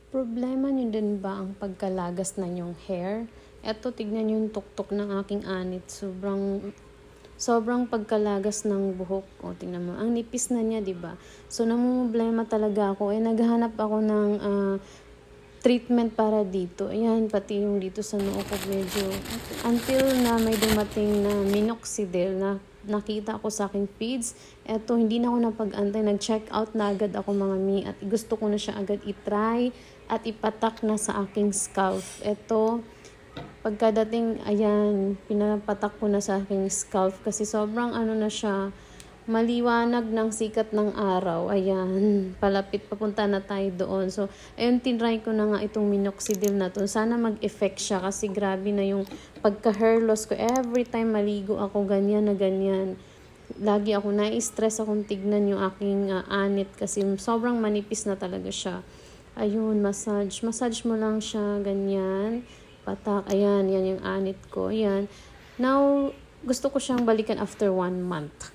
Problema niyo din ba ang pagkalagas na yung hair? Eto, tignan niyo yung tuktok ng aking anit. Sobrang pagkalagas ng buhok. O, tingnan mo. Ang nipis na niya, di ba? So, namumblema talaga ako. Naghahanap ako ng treatment para dito. Ayan, pati yung dito sa noo ko medyo. Until na may dumating na minoxidil na nakita ko sa aking feeds. Eto, hindi na ako napag-antay. Nag-check out na agad ako mga mi. At gusto ko na siya agad itry at ipatak na sa aking scalp. Eto, pagkadating, ayan, pinapatak ko na sa aking scalp kasi sobrang na siya, maliwanag ng sikat ng araw. Ayan, palapit, papunta na tayo doon. So, ayun, tinry ko na nga itong minoxidil na to. Sana mag-effect siya kasi grabe na yung pagka-hair loss ko. Every time maligo ako, ganyan na ganyan. Lagi ako na-stress akong tignan yung aking anit kasi sobrang manipis na talaga siya. Ayun, massage. Massage mo lang siya, ganyan. Patak, ayan, yan yung anit ko. Ayan. Now, gusto ko siyang balikan after 1 month.